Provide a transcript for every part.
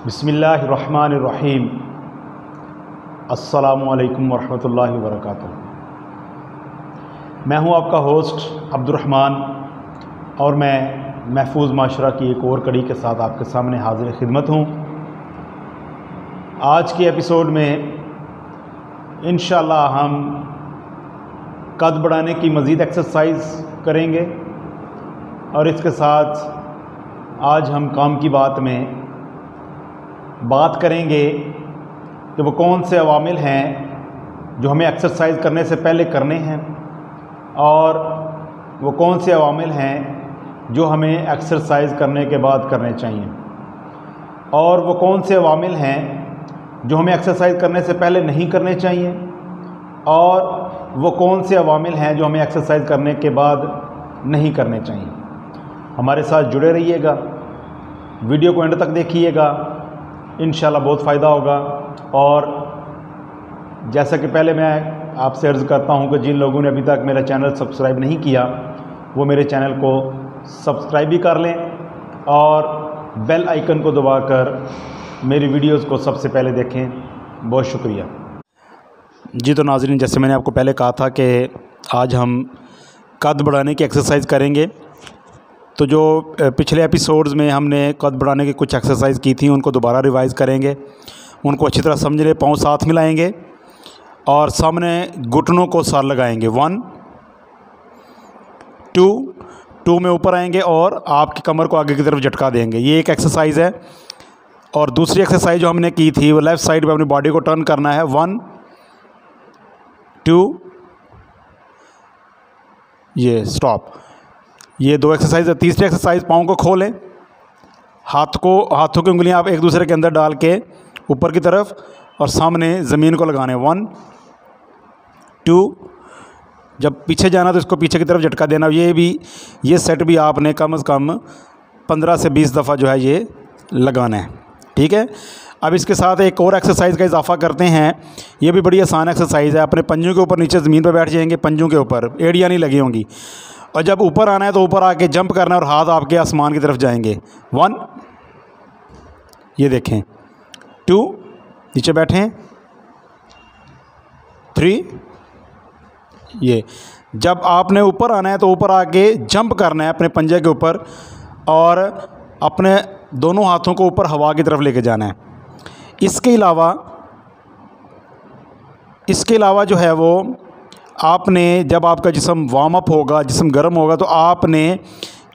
बिस्मिल्लाहिर्रहमानिर्रहीम। अस्सलामुअलैकुम वरहमतुल्लाहि वबरकातुहू। मैं हूं आपका होस्ट अब्दुर्रहमान और मैं महफूज माशरा की एक और कड़ी के साथ आपके सामने हाजिर खिदमत हूं। आज के एपिसोड में इंशाअल्लाह हम कद बढ़ाने की मज़ीद एक्सरसाइज करेंगे और इसके साथ आज हम काम की बात में बात करेंगे कि वो कौन से अवामिल हैं जो हमें एक्सरसाइज करने से पहले करने हैं और वो कौन से अवामिल हैं जो हमें एक्सरसाइज करने के बाद करने चाहिए और वो कौन से अवामिल हैं जो हमें एक्सरसाइज करने से पहले नहीं करने चाहिए और वो कौन से अवामिल हैं जो हमें एक्सरसाइज करने के बाद नहीं करने चाहिए। हमारे साथ जुड़े रहिएगा, वीडियो को एंड तक देखिएगा, इंशाल्लाह बहुत फ़ायदा होगा। और जैसा कि पहले मैं आपसे अर्ज़ करता हूं कि जिन लोगों ने अभी तक मेरा चैनल सब्सक्राइब नहीं किया वो मेरे चैनल को सब्सक्राइब भी कर लें और बेल आइकन को दबाकर मेरी वीडियोस को सबसे पहले देखें। बहुत शुक्रिया जी। तो नाज़रीन, जैसे मैंने आपको पहले कहा था कि आज हम कद बढ़ाने की एक्सरसाइज करेंगे। तो जो पिछले एपिसोड्स में हमने कद बढ़ाने की कुछ एक्सरसाइज की थी उनको दोबारा रिवाइज़ करेंगे, उनको अच्छी तरह समझ लें। पाँव साथ मिलाएंगे और सामने घुटनों को साथ लगाएंगे। 1 2 में ऊपर आएंगे और आपकी कमर को आगे की तरफ झटका देंगे। ये एक एक्सरसाइज है। और दूसरी एक्सरसाइज जो हमने की थी वो लेफ़्ट साइड पे अपनी बॉडी को टर्न करना है। 1 2 ये स्टॉप। ये 2 एक्सरसाइज है। तीसरी एक्सरसाइज, पाँव को खोलें, हाथों की उंगलियां आप एक दूसरे के अंदर डाल के ऊपर की तरफ और सामने ज़मीन को लगाने। 1 2 जब पीछे जाना तो इसको पीछे की तरफ झटका देना। ये सेट भी आपने कम से कम 15 से 20 दफ़ा जो है ये लगाना है, ठीक है। अब इसके साथ एक और एक्सरसाइज का इजाफा करते हैं। ये भी बड़ी आसान एक्सरसाइज है। अपने पंजों के ऊपर नीचे ज़मीन पर बैठ जाएंगे, पंजों के ऊपर एड़ियाँ नहीं लगी होंगी और जब ऊपर आना है तो ऊपर आके जंप करना है और हाथ आपके आसमान की तरफ जाएंगे। 1 ये देखें, 2 नीचे बैठें, 3 ये। जब आपने ऊपर आना है तो ऊपर आके जंप करना है अपने पंजे के ऊपर और अपने दोनों हाथों को ऊपर हवा की तरफ लेके जाना है। इसके अलावा जो है वो आपने जब आपका जिस्म वार्म अप होगा, जिस्म गर्म होगा, तो आपने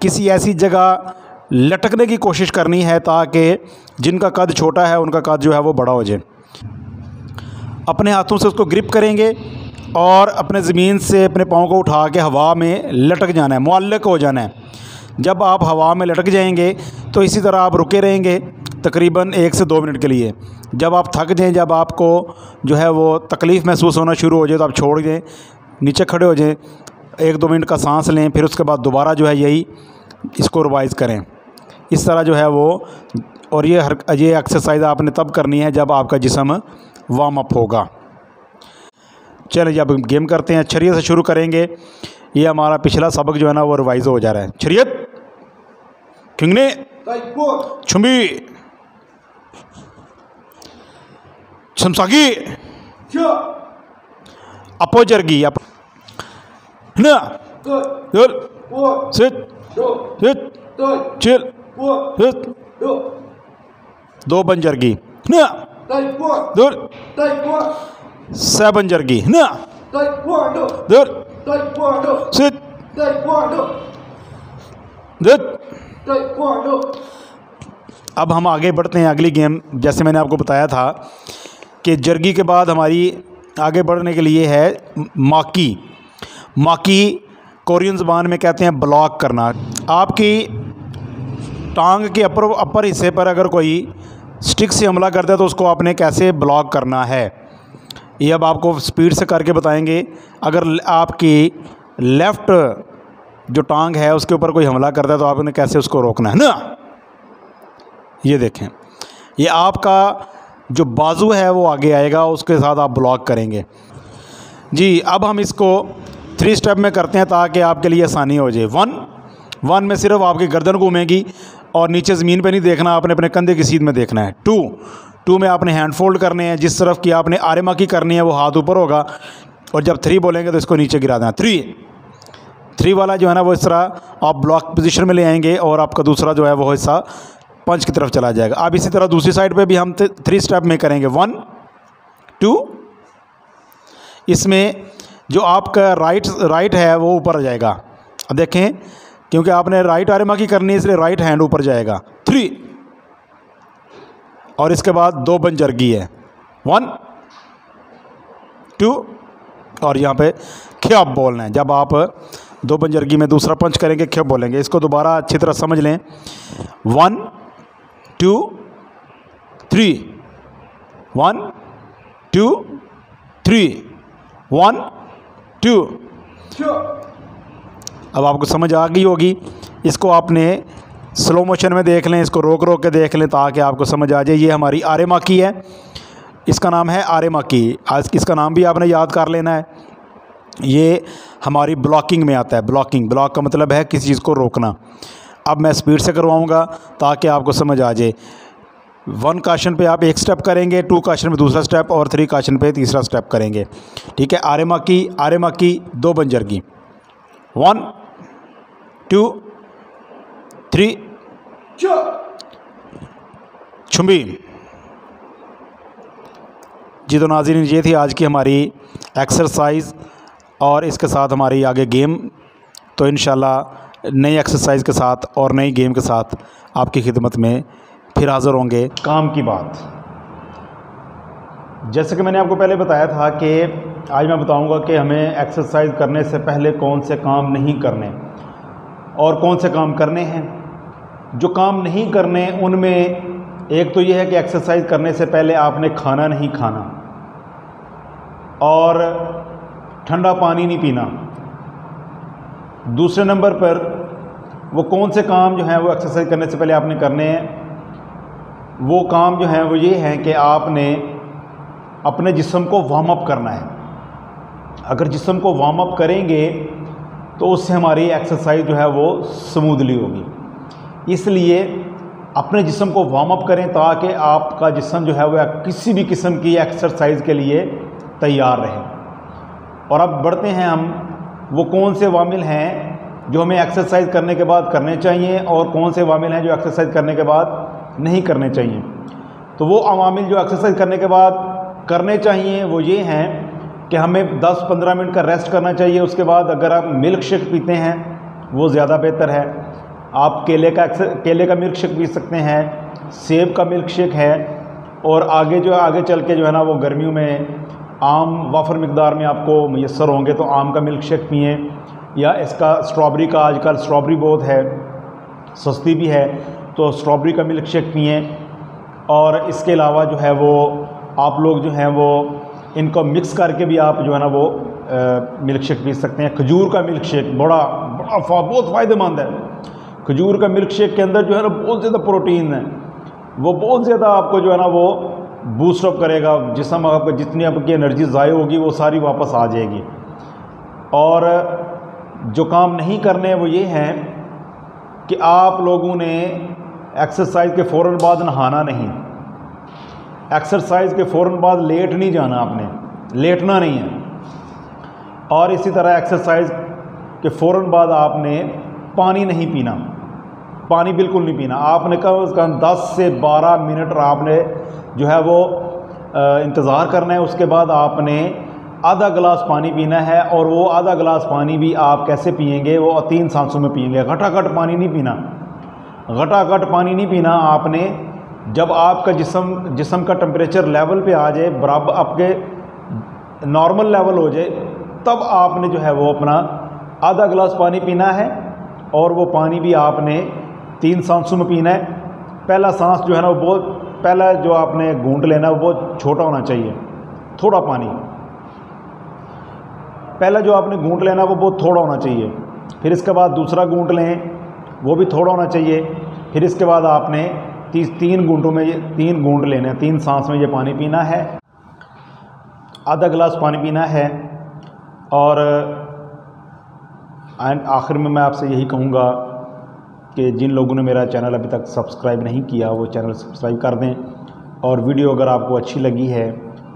किसी ऐसी जगह लटकने की कोशिश करनी है ताकि जिनका कद छोटा है उनका कद जो है वो बड़ा हो जाए। अपने हाथों से उसको ग्रिप करेंगे और अपने ज़मीन से अपने पाँव को उठा के हवा में लटक जाना है, मुअल्लक हो जाना है। जब आप हवा में लटक जाएंगे तो इसी तरह आप रुके रहेंगे तकरीबन 1 से 2 मिनट के लिए। जब आप थक जाएं, जब आपको जो है वो तकलीफ़ महसूस होना शुरू हो जाए तो आप छोड़ दें, नीचे खड़े हो जाएं, 1-2 मिनट का सांस लें, फिर उसके बाद दोबारा जो है यही इसको रिवाइज़ करें। इस तरह जो है वो, और ये एक्सरसाइज आपने तब करनी है जब आपका जिस्म वार्म अप होगा। चलें जी, अब गेम करते हैं। छरियत से शुरू करेंगे। ये हमारा पिछला सबक जो है ना वो रिवाइज़ हो जा रहा है। छरियत, खिंगने, छुम्बी, शमसागी, अपो जरगी, चिल, 2 बंजरगी, 7 जरगी, अब हम आगे बढ़ते हैं अगली गेम। जैसे मैंने आपको बताया था कि जर्गी के बाद हमारी आगे बढ़ने के लिए है माकी कोरियन ज़बान में कहते हैं ब्लॉक करना। आपकी टांग के अपर हिस्से पर अगर कोई स्टिक से हमला करता है तो उसको आपने कैसे ब्लॉक करना है, ये अब आपको स्पीड से करके बताएंगे। अगर आपकी लेफ़्ट जो टांग है उसके ऊपर कोई हमला करता है तो आपने कैसे उसको रोकना है ना। ये देखें, ये आपका जो बाजू है वो आगे आएगा, उसके साथ आप ब्लॉक करेंगे जी। अब हम इसको 3 स्टेप में करते हैं ताकि आपके लिए आसानी हो जाए। 1 1 में सिर्फ आपकी गर्दन घूमेगी और नीचे ज़मीन पे नहीं देखना, आपने अपने कंधे की सीध में देखना है। 2 में आपने हैंड फोल्ड करने हैं, जिस तरफ की आपने आरेमाकी करनी है वो हाथ ऊपर होगा, और जब 3 बोलेंगे तो इसको नीचे गिरा देना। 3 वाला जो है ना वो इस तरह आप ब्लॉक पोजीशन में ले आएंगे और आपका दूसरा जो है वो हिस्सा पंच की तरफ चला जाएगा। अब इसी तरह दूसरी साइड पे भी हम 3 स्टेप में करेंगे। 1 2, इसमें जो आपका राइट है वो ऊपर आ जाएगा। अब देखें, क्योंकि आपने राइट आरेमाकी करनी है इसलिए राइट हैंड ऊपर जाएगा। 3, और इसके बाद 2 बंजरगी है। 1 2, और यहाँ पे ख्याब बोलना है। जब आप 2 बंजरगी में दूसरा पंच करेंगे ख्याब बोलेंगे। इसको दोबारा अच्छी तरह समझ लें। 1 2 3, 1 2 3, 1 2। अब आपको समझ आ गई होगी। इसको आपने स्लो मोशन में देख लें, इसको रोक रोक के देख लें ताकि आपको समझ आ जाए। ये हमारी आरेमाकी है, इसका नाम है आरेमाकी। आज इसका नाम भी आपने याद कर लेना है। ये हमारी ब्लॉकिंग में आता है। ब्लॉक का मतलब है किसी चीज़ को रोकना। अब मैं स्पीड से करवाऊंगा ताकि आपको समझ आ जाए। 1 काशन पे आप 1 स्टेप करेंगे, 2 काशन पे दूसरा स्टेप, और 3 काशन पे तीसरा स्टेप करेंगे। ठीक है। आरेमाकी 2 बंजरगी। 1 2 3, छुम्बी। जी तो नाज़रीन, ये थी आज की हमारी एक्सरसाइज और इसके साथ हमारी आगे गेम। तो इंशाल्लाह नई एक्सरसाइज के साथ और नई गेम के साथ आपकी खिदमत में फिर हाज़िर होंगे। काम की बात, जैसे कि मैंने आपको पहले बताया था कि आज मैं बताऊंगा कि हमें एक्सरसाइज करने से पहले कौन से काम नहीं करने और कौन से काम करने हैं। जो काम नहीं करने उनमें एक तो ये है कि एक्सरसाइज करने से पहले आपने खाना नहीं खाना और ठंडा पानी नहीं पीना। दूसरे नंबर पर वो कौन से काम जो हैं वो एक्सरसाइज करने से पहले आपने करने हैं, वो काम जो हैं वो ये हैं कि आपने अपने जिस्म को वार्म अप करना है। अगर जिस्म को वार्म अप करेंगे तो उससे हमारी एक्सरसाइज जो है वो स्मूथली होगी। इसलिए अपने जिस्म को वार्म अप करें ताकि आपका जिस्म जो है वह किसी भी किस्म की एक्सरसाइज के लिए तैयार रहे। और अब बढ़ते हैं हम, वो कौन से वामिल हैं जो हमें एक्सरसाइज करने के बाद करने चाहिए और कौन से वामिल हैं जो एक्सरसाइज करने के बाद नहीं करने चाहिए। तो वो अवामिल जो एक्सरसाइज करने के बाद करने चाहिए वो ये हैं कि हमें 10-15 मिनट का रेस्ट करना चाहिए। उसके बाद अगर आप मिल्क शेक पीते हैं वो ज़्यादा बेहतर है। आप केले का मिल्क शेक पी सकते हैं, सेब का मिल्क शेक है, और आगे चल के जो है ना वो गर्मियों में आम वाफर मिकदार में आपको मैसर होंगे तो आम का मिल्क शेक पिएँ, या इसका स्ट्रॉबेरी का, आजकल स्ट्रॉबेरी बहुत है, सस्ती भी है, तो स्ट्रॉबेरी का मिल्क शेक पिएँ। और इसके अलावा जो है वो आप लोग जो हैं वो इनको मिक्स करके भी आप जो है ना वो मिल्क शेक पी सकते हैं। खजूर का मिल्क शेक बहुत फ़ायदेमंद है। खजूर का मिल्क शेक के अंदर जो है ना बहुत ज़्यादा प्रोटीन है, वो बहुत ज़्यादा आपको जो है ना वो बूस्ट अप करेगा। जिस्म आपका जितनी आपकी एनर्जी ज़ाय होगी वो सारी वापस आ जाएगी। और जो काम नहीं करने वो ये हैं कि आप लोगों ने एक्सरसाइज के फ़ौरन बाद नहाना नहीं, एक्सरसाइज के फ़ौरन बाद लेट नहीं जाना, आपने लेटना नहीं है। और इसी तरह एक्सरसाइज के फ़ौरन बाद आपने पानी नहीं पीना, पानी बिल्कुल नहीं पीना। आपने कम से कम 10 से 12 मिनट आपने जो है वो इंतज़ार करना है। उसके बाद आपने आधा गिलास पानी पीना है, और वो आधा गिलास पानी भी आप कैसे पिएंगे, वो 3 सांसों में पिएंगे। घटाघट पानी नहीं पीना, घटाघट पानी नहीं पीना। आपने जब आपका जिस्म का टेम्परेचर लेवल पे आ जाए, बराबर आपके नॉर्मल लेवल हो जाए, तब आपने जो है वो अपना आधा गिलास पानी पीना है। और वो पानी भी आपने 3 सांसों में पीना है। पहला सांस जो है ना वो बहुत, पहला जो आपने घूंट लेना है वो बहुत छोटा होना चाहिए, थोड़ा पानी। पहला जो आपने घूंट लेना है वो बहुत थोड़ा होना चाहिए। फिर इसके बाद दूसरा घूंट लें, वो भी थोड़ा होना चाहिए। फिर इसके बाद आपने 3 घूंटों में 3 घूंट लेने हैं, 3 सांस में ये पानी पीना है, आधा गिलास पानी पीना है। और आखिर में मैं आपसे यही कहूँगा कि जिन लोगों ने मेरा चैनल अभी तक सब्सक्राइब नहीं किया वो चैनल सब्सक्राइब कर दें, और वीडियो अगर आपको अच्छी लगी है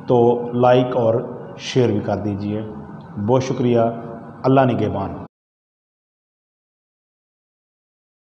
तो लाइक और शेयर भी कर दीजिए। बहुत शुक्रिया। अल्लाह निगहबान।